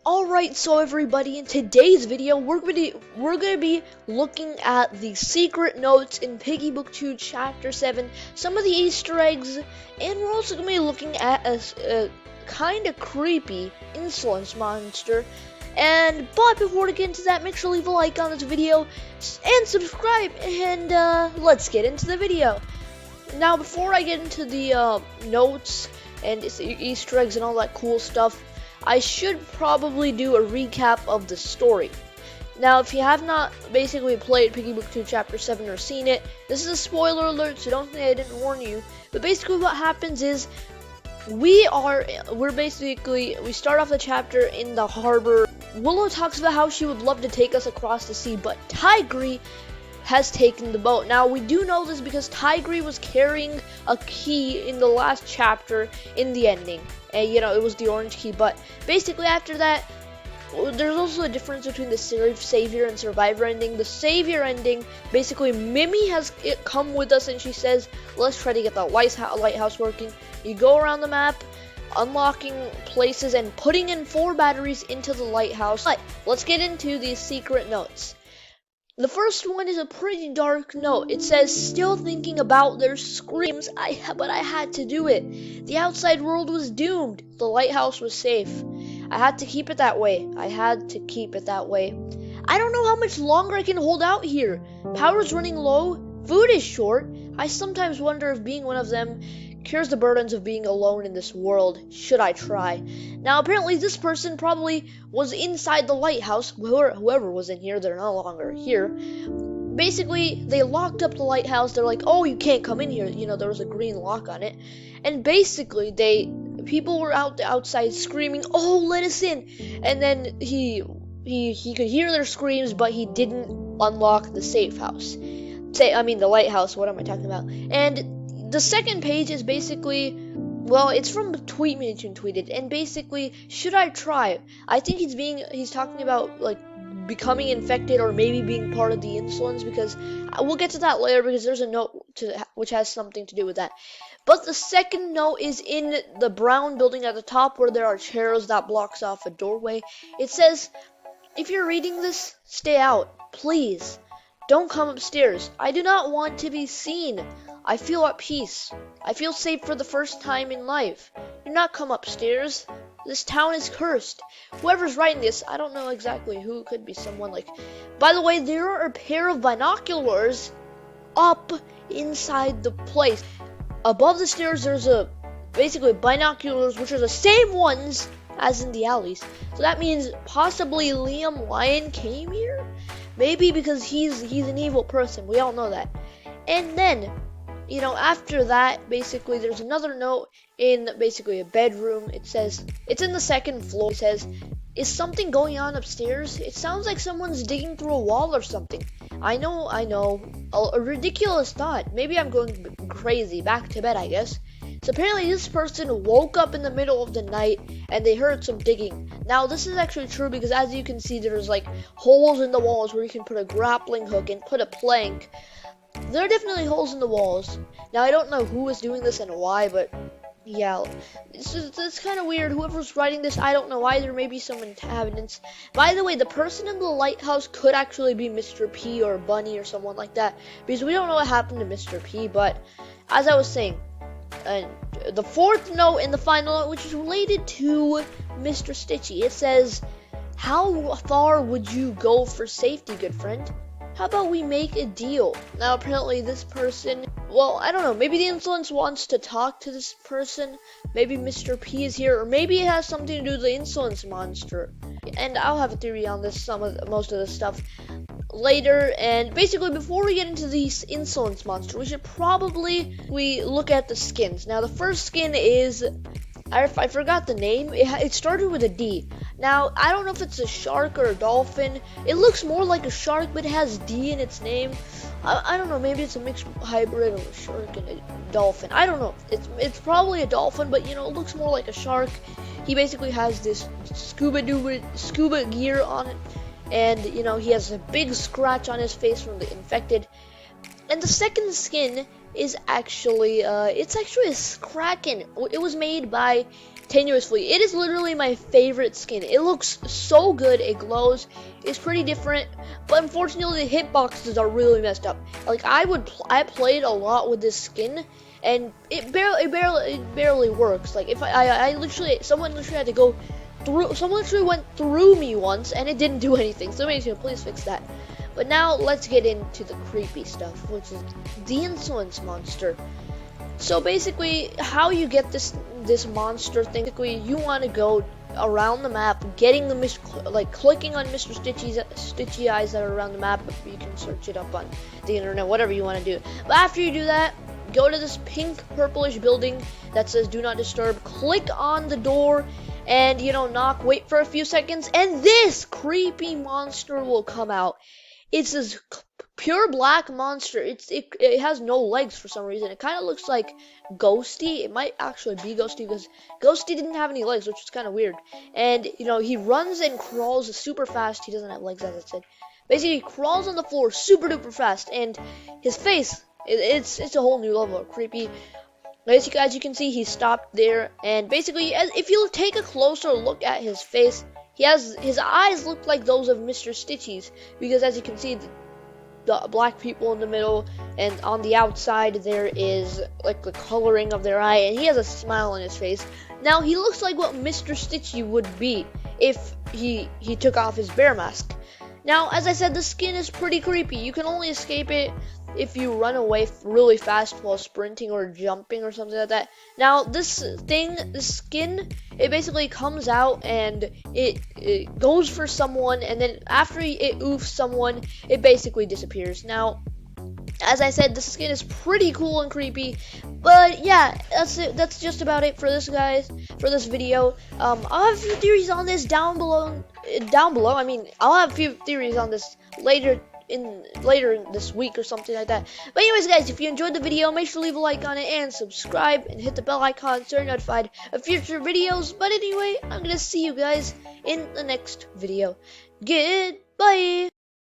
Alright, so everybody, in today's video, we're gonna be looking at the secret notes in Piggy Book 2 Chapter 7, some of the Easter eggs, and we're also gonna be looking at a kind of creepy Insolence Monster. But before we get into that, make sure to leave a like on this video and subscribe, and let's get into the video. Now, before I get into the notes and Easter eggs and all that cool stuff, I should probably do a recap of the story. Now, if you have not basically played Piggy Book 2 Chapter 7 or seen it, this is a spoiler alert, so don't think I didn't warn you. But basically what happens is, we start off the chapter in the harbor. Willow talks about how she would love to take us across the sea, but Tigre has taken the boat. Now, we do know this because Tigre was carrying a key in the last chapter in the ending. And, you know, it was the orange key. But basically after that, there's also a difference between the Savior and Survivor ending. The Savior ending, basically Mimi has come with us and she says, let's try to get the lighthouse working. You go around the map, unlocking places and putting in 4 batteries into the lighthouse. But let's get into these secret notes. The first one is a pretty dark note. It says, still thinking about their screams, but I had to do it. The outside world was doomed. The lighthouse was safe. I had to keep it that way. I don't know how much longer I can hold out here. Power's running low. Food is short. I sometimes wonder if being one of them cures the burdens of being alone in this world. Should I try? Now, apparently this person probably was inside the lighthouse. Whoever was in here, they're no longer here. Basically, they locked up the lighthouse. They're like, oh, you can't come in here. You know, there was a green lock on it. And basically, people were outside screaming, oh, let us in. And then he could hear their screams, but he didn't unlock the safe house. The lighthouse. What am I talking about? And the second page is basically, well, it's from a tweet Miniatune tweeted, and basically, should I try? I think he's talking about, like, becoming infected or maybe being part of the Insolence, because we'll get to that later, because there's a note which has something to do with that. But the second note is in the brown building at the top where there are chairs that blocks off a doorway. It says, if you're reading this, stay out, please. Don't come upstairs. I do not want to be seen. I feel at peace. I feel safe for the first time in life. Do not come upstairs. This town is cursed. Whoever's writing this, I don't know exactly who. It could be someone like... By the way, there are a pair of binoculars up inside the place. Above the stairs, there's basically binoculars, which are the same ones as in the alleys. So that means possibly Liam Lion came here? Maybe because he's an evil person. We all know that. And then, you know, after that, basically, there's another note in basically a bedroom. It says, it's in the second floor. It says, is something going on upstairs? It sounds like someone's digging through a wall or something. I know. A ridiculous thought. Maybe I'm going crazy. Back to bed, I guess. So apparently this person woke up in the middle of the night and they heard some digging. Now this is actually true because as you can see, there's like holes in the walls where you can put a grappling hook and put a plank. There are definitely holes in the walls. Now I don't know who is doing this and why, but yeah, it's kind of weird. Whoever's writing this, I don't know either. Maybe some inhabitants. By the way, the person in the lighthouse could actually be Mr. P or Bunny or someone like that, because we don't know what happened to Mr. P. But as I was saying, the fourth note and the final note, which is related to Mr. Stitchy, it says, how far would you go for safety, good friend? How about we make a deal? Now apparently this person, well, I don't know, maybe the Insolence wants to talk to this person. Maybe Mr. P is here, or maybe it has something to do with the Insolence Monster. And I'll have a theory on this, most of this stuff later. And basically, before we get into the Insolence Monster, we should probably look at the skins. Now the first skin is, I forgot the name. It started with a D. Now, I don't know if it's a shark or a dolphin. It looks more like a shark, but it has D in its name. I don't know, maybe it's a mixed hybrid of a shark and a dolphin. I don't know. It's probably a dolphin, but, you know, it looks more like a shark. He basically has this scuba gear on it. And, you know, he has a big scratch on his face from the infected. And the second skin is actually, it's actually a Kraken. It was made by continuously. It is literally my favorite skin. It looks so good. It glows. It's pretty different, but unfortunately the hitboxes are really messed up. Like I played a lot with this skin, and it barely works. Like if I literally, someone literally had to go through. Someone literally went through me once, and it didn't do anything. So please fix that. But now let's get into the creepy stuff, which is the Insolence Monster. So basically, how you get this monster thing? Basically, you want to go around the map, getting the clicking on Mr. Stitchy eyes that are around the map. You can search it up on the internet, whatever you want to do. But after you do that, go to this pink purplish building that says "Do not disturb." Click on the door, and knock. Wait for a few seconds, and this creepy monster will come out. It's this pure black monster. It has no legs for some reason. It kind of looks like Ghosty. It might actually be Ghosty because Ghosty didn't have any legs, which is kind of weird. And he runs and crawls super fast. He doesn't have legs, as I said. Basically, he crawls on the floor super duper fast, and his face, it's a whole new level of creepy. As you can see, he stopped there, and basically, if you take a closer look at his face, his eyes look like those of Mr. Stitchy's, because as you can see, the black people in the middle, and on the outside there is like the coloring of their eye, and he has a smile on his face. Now he looks like what Mr. Stitchy would be if he took off his bear mask. Now, as I said, the skin is pretty creepy. You can only escape it if you run away really fast while sprinting or jumping or something like that. Now, this skin, it basically comes out and it goes for someone, and then after it oofs someone, it basically disappears. Now, as I said, the skin is pretty cool and creepy. But yeah, that's it. That's just about it for this, guys. For this video, I'll have a few theories on this down below. I mean, I'll have a few theories on this later in this week or something like that. But anyways, guys, if you enjoyed the video, make sure to leave a like on it and subscribe and hit the bell icon so you're notified of future videos. But anyway, I'm gonna see you guys in the next video. Goodbye.